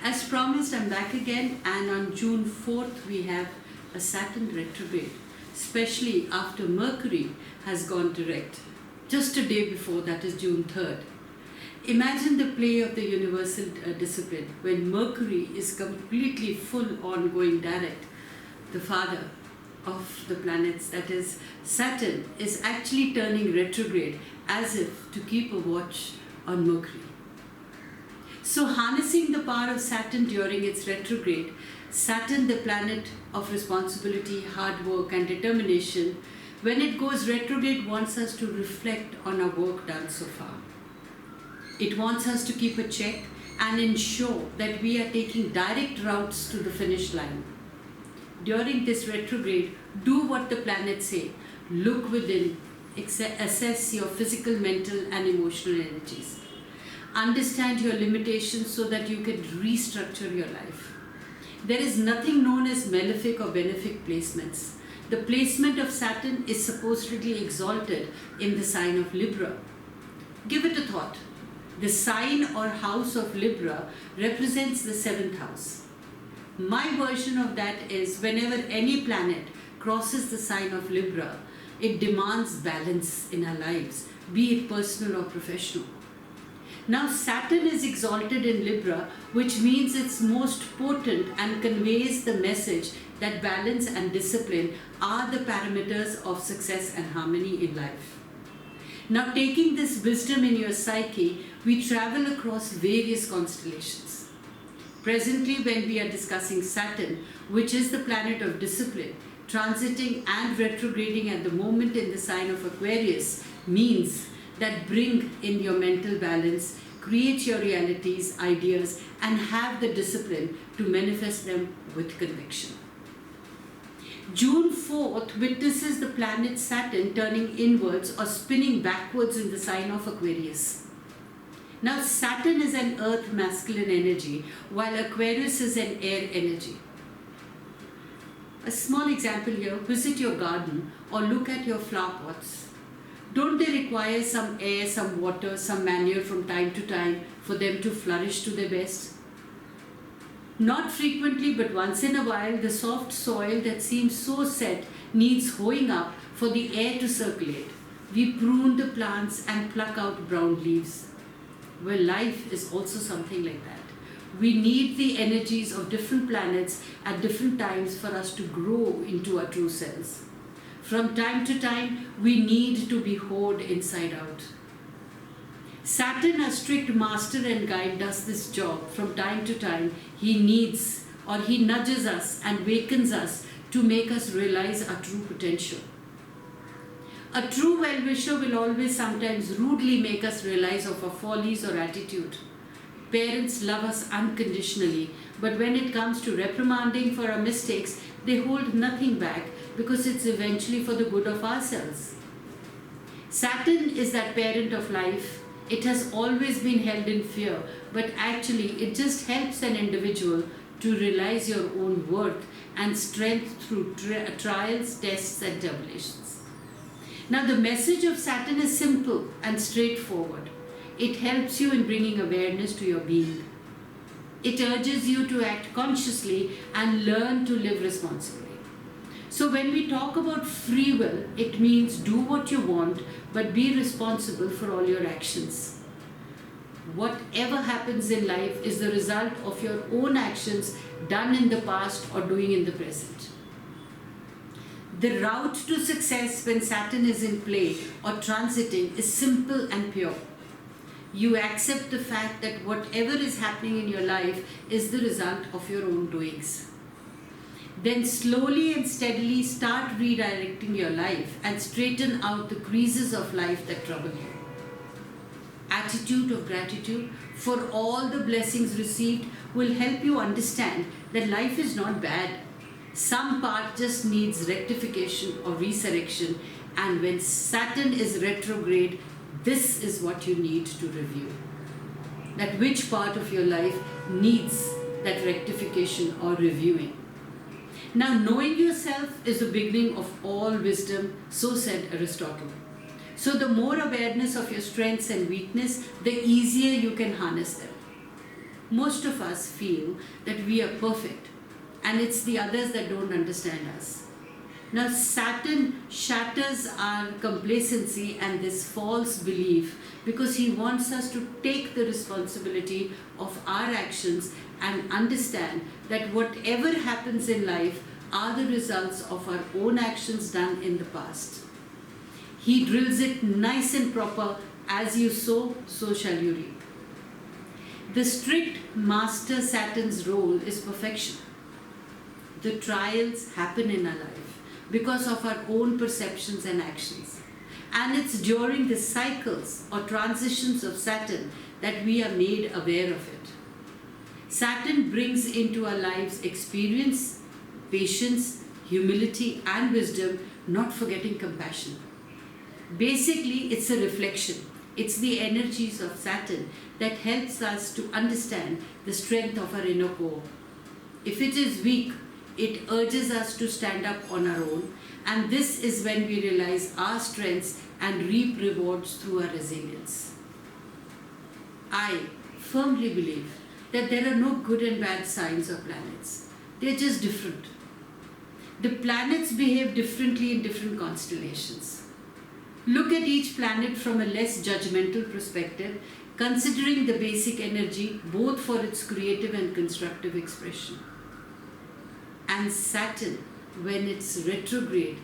As promised, I'm back again, and on June 4th we have a Saturn retrograde, especially after Mercury has gone direct, just a day before, that is June 3rd. Imagine the play of the universal discipline when Mercury is completely full on going direct. The father of the planets, that is Saturn, is actually turning retrograde as if to keep a watch on Mercury. So harnessing the power of Saturn during its retrograde, Saturn, the planet of responsibility, hard work and determination, when it goes retrograde, wants us to reflect on our work done so far. It wants us to keep a check and ensure that we are taking direct routes to the finish line. During this retrograde, do what the planets say. Look within, assess your physical, mental and emotional energies. Understand your limitations so that you can restructure your life. There is nothing known as malefic or benefic placements. The placement of Saturn is supposedly exalted in the sign of Libra. Give it a thought. The sign or house of Libra represents the 7th house. My version of that is whenever any planet crosses the sign of Libra, it demands balance in our lives, be it personal or professional. Now Saturn is exalted in Libra, which means it's most potent and conveys the message that balance and discipline are the parameters of success and harmony in life. Now, taking this wisdom in your psyche, we travel across various constellations. Presently, when we are discussing Saturn, which is the planet of discipline, transiting and retrograding at the moment in the sign of Aquarius, means that bring in your mental balance, create your realities, ideas, and have the discipline to manifest them with conviction. June 4th witnesses the planet Saturn turning inwards or spinning backwards in the sign of Aquarius. Now Saturn is an earth masculine energy, while Aquarius is an air energy. A small example here, visit your garden or look at your flower pots. Don't they require some air, some water, some manure from time to time for them to flourish to their best? Not frequently, but once in a while, the soft soil that seems so set needs hoeing up for the air to circulate. We prune the plants and pluck out brown leaves. Well, life is also something like that. We need the energies of different planets at different times for us to grow into our true selves. From time to time, we need to be hoed inside out. Saturn, a strict master and guide, does this job. From time to time, he needs or he nudges us and wakens us to make us realize our true potential. A true well-wisher will always sometimes rudely make us realize of our follies or attitude. Parents love us unconditionally, but when it comes to reprimanding for our mistakes, they hold nothing back because it's eventually for the good of ourselves. Saturn is that parent of life. It has always been held in fear, but actually it just helps an individual to realize your own worth and strength through trials, tests and tribulations. Now the message of Saturn is simple and straightforward. It helps you in bringing awareness to your being. It urges you to act consciously and learn to live responsibly. So when we talk about free will, it means do what you want, but be responsible for all your actions. Whatever happens in life is the result of your own actions done in the past or doing in the present. The route to success when Saturn is in play or transiting is simple and pure. You accept the fact that whatever is happening in your life is the result of your own doings. Then slowly and steadily start redirecting your life and straighten out the creases of life that trouble you. Attitude of gratitude for all the blessings received will help you understand that life is not bad. Some part just needs rectification or resurrection, and when Saturn is retrograde, this is what you need to review. That which part of your life needs that rectification or reviewing. Now, knowing yourself is the beginning of all wisdom, so said Aristotle. So the more awareness of your strengths and weakness, the easier you can harness them. most of us feel that we are perfect and it's the others that don't understand us. Now, Saturn shatters our complacency and this false belief because he wants us to take the responsibility of our actions and understand that whatever happens in life are the results of our own actions done in the past. He drills it nice and proper: as you sow, so shall you reap. The strict master Saturn's role is perfection. The trials happen in our life because of our own perceptions and actions. And it's during the cycles or transitions of Saturn that we are made aware of it. Saturn brings into our lives experience, patience, humility, and wisdom, not forgetting compassion. Basically, it's a reflection. It's the energies of Saturn that helps us to understand the strength of our inner core. If it is weak, it urges us to stand up on our own, and this is when we realize our strengths and reap rewards through our resilience. I firmly believe that there are no good and bad signs or planets. They're just different. The planets behave differently in different constellations. Look at each planet from a less judgmental perspective, considering the basic energy both for its creative and constructive expression. And Saturn, when it's retrograde,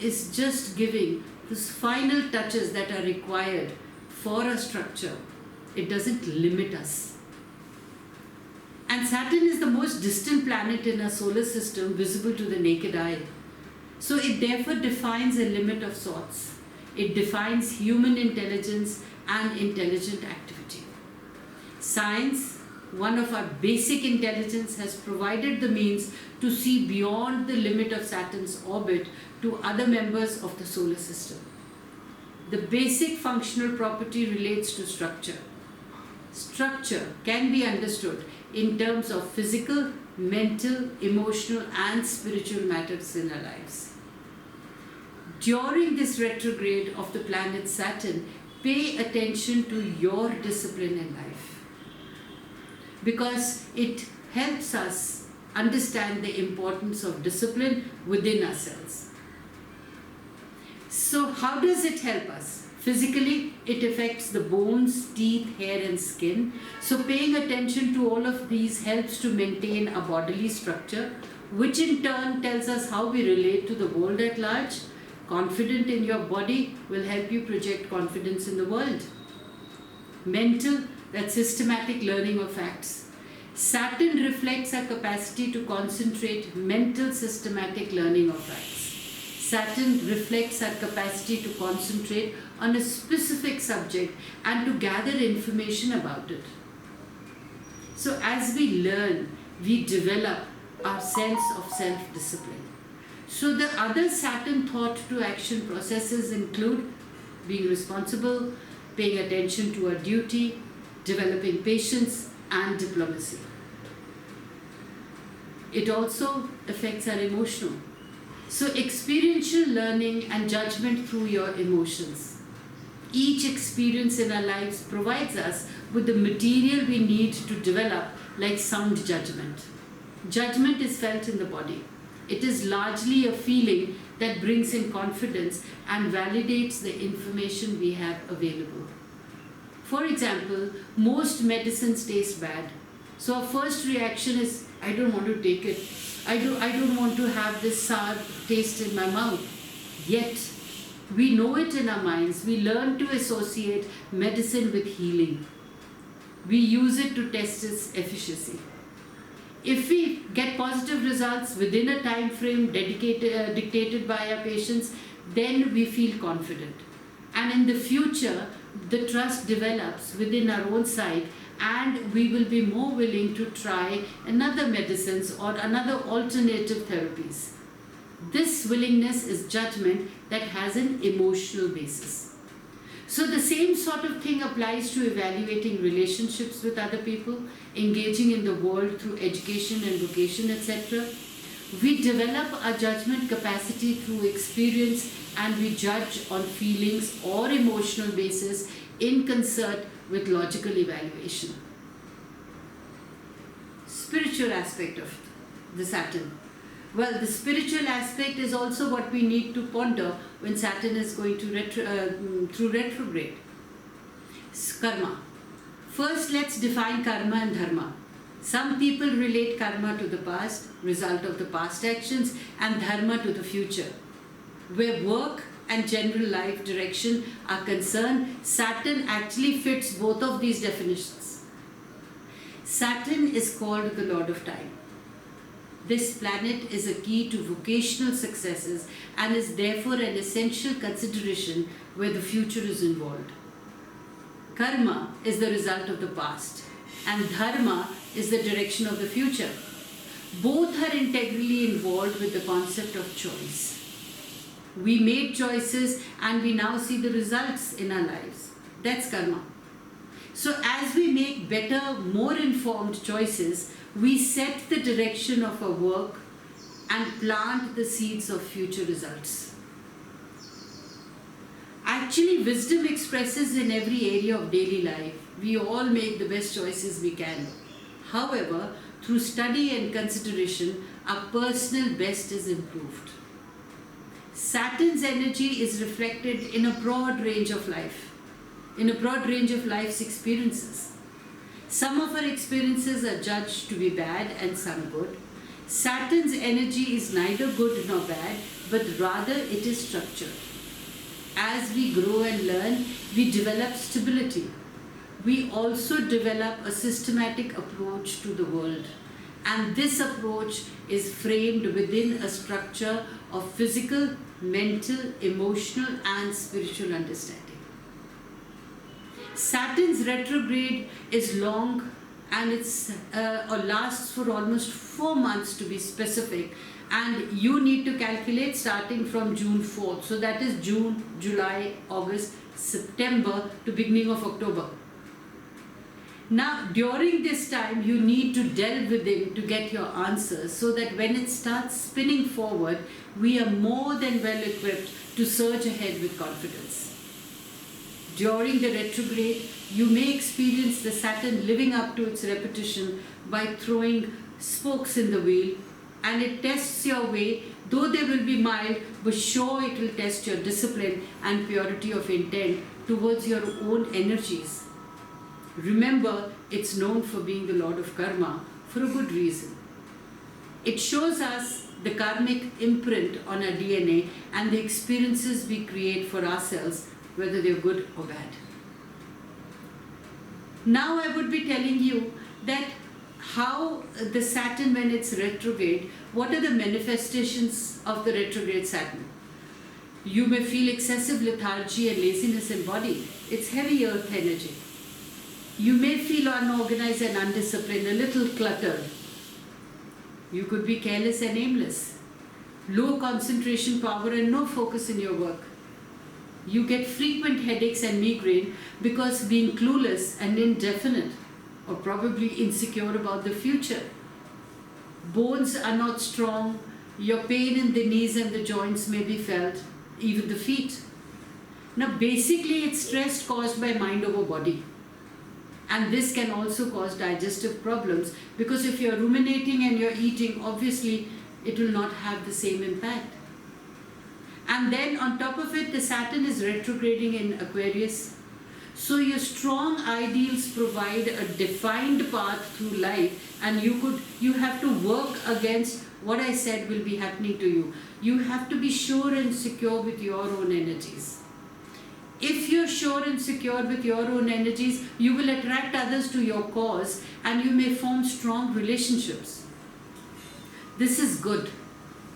is just giving those final touches that are required for a structure. It doesn't limit us. And Saturn is the most distant planet in our solar system visible to the naked eye. So it therefore defines a limit of sorts. It defines human intelligence and intelligent activity. Science, one of our basic intelligence, has provided the means to see beyond the limit of Saturn's orbit to other members of the solar system. The basic functional property relates to structure. Structure can be understood in terms of physical, mental, emotional, and spiritual matters in our lives. During this retrograde of the planet Saturn, pay attention to your discipline in life, because it helps us understand the importance of discipline within ourselves. So how does it help us? Physically, it affects the bones, teeth, hair, and skin. So paying attention to all of these helps to maintain a bodily structure, which in turn tells us how we relate to the world at large. Confident in your body will help you project confidence in the world. Mental, that's systematic learning of facts. Saturn reflects our capacity to concentrate mental systematic learning of facts. Saturn reflects our capacity to concentrate on a specific subject and to gather information about it. So as we learn, we develop our sense of self-discipline. So the other Saturn thought to action processes include being responsible, paying attention to our duty, developing patience, and diplomacy. It also affects our emotional. So experiential learning and judgment through your emotions. Each experience in our lives provides us with the material we need to develop, like sound judgment. Judgment is felt in the body. It is largely a feeling that brings in confidence and validates the information we have available. For example, most medicines taste bad. So our first reaction is, I don't want to take it. I don't want to have this sour taste in my mouth. Yet, we know it in our minds. We learn to associate medicine with healing. We use it to test its efficacy. If we get positive results within a time frame dictated by our patients, then we feel confident. And in the future, the trust develops within our own side, and we will be more willing to try another medicines or another alternative therapies. This willingness is judgment that has an emotional basis. So the same sort of thing applies to evaluating relationships with other people, engaging in the world through education and vocation, etc. We develop our judgment capacity through experience, and we judge on feelings or emotional basis in concert with logical evaluation. spiritual aspect of the Saturn. Well, the spiritual aspect is also what we need to ponder when Saturn is going to through retrograde. Karma. First, let's define karma and dharma. Some people relate karma to the past, result of the past actions, and dharma to the future. Where work and general life direction are concerned, Saturn actually fits both of these definitions. Saturn is called the Lord of Time. This planet is a key to vocational successes and is therefore an essential consideration where the future is involved. Karma is the result of the past, and dharma is the direction of the future. Both are integrally involved with the concept of choice. We made choices and we now see the results in our lives. That's karma. So as we make better, more informed choices, we set the direction of our work and plant the seeds of future results. Actually, wisdom expresses in every area of daily life. We all make the best choices we can. However, through study and consideration, our personal best is improved. Saturn's energy is reflected in a broad range of life, in a broad range of life's experiences. Some of our experiences are judged to be bad and some good. Saturn's energy is neither good nor bad, but rather it is structured. As we grow and learn, we develop stability. We also develop a systematic approach to the world. And this approach is framed within a structure of physical, mental, emotional, and spiritual understanding. Saturn's retrograde is long and or lasts for almost 4 months to be specific, and you need to calculate starting from June 4th. So that is June, July, August, September to beginning of October. Now during this time you need to delve within to get your answers, so that when it starts spinning forward, we are more than well equipped to surge ahead with confidence. During the retrograde, you may experience the Saturn living up to its repetition by throwing spokes in the wheel, and it tests your way, though they will be mild, but sure it will test your discipline and purity of intent towards your own energies. Remember, it's known for being the Lord of Karma for a good reason. It shows us the karmic imprint on our DNA and the experiences we create for ourselves, whether they're good or bad. Now I would be telling you that how the Saturn, when it's retrograde, what are the manifestations of the retrograde Saturn? You may feel excessive lethargy and laziness in body. It's heavy earth energy. You may feel unorganized and undisciplined, a little cluttered. You could be careless and aimless. Low concentration power and no focus in your work. You get frequent headaches and migraine because being clueless and indefinite, or probably insecure about the future. Bones are not strong. Your pain in the knees and the joints may be felt, even the feet. Now basically it's stress caused by mind over body. And this can also cause digestive problems, because if you're ruminating and you're eating, obviously it will not have the same impact. And then on top of it, the Saturn is retrograding in Aquarius. So your strong ideals provide a defined path through life, and you have to work against what I said will be happening to you. You have to be sure and secure with your own energies. If you're sure and secure with your own energies, you will attract others to your cause and you may form strong relationships. This is good,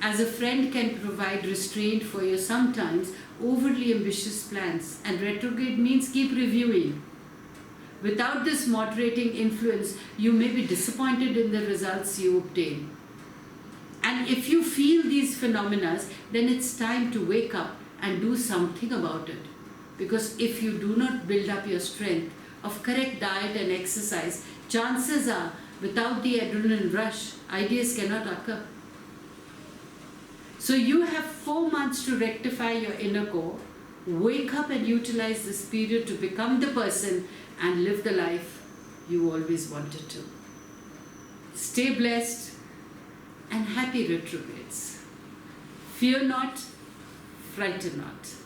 as a friend can provide restraint for your sometimes overly ambitious plans, and retrograde means keep reviewing. Without this moderating influence, you may be disappointed in the results you obtain. And if you feel these phenomena, then it's time to wake up and do something about it. Because if you do not build up your strength of correct diet and exercise, chances are, without the adrenaline rush, ideas cannot occur. So you have 4 months to rectify your inner core, wake up and utilize this period to become the person and live the life you always wanted to. Stay blessed and happy retrogrades. Fear not, frighten not.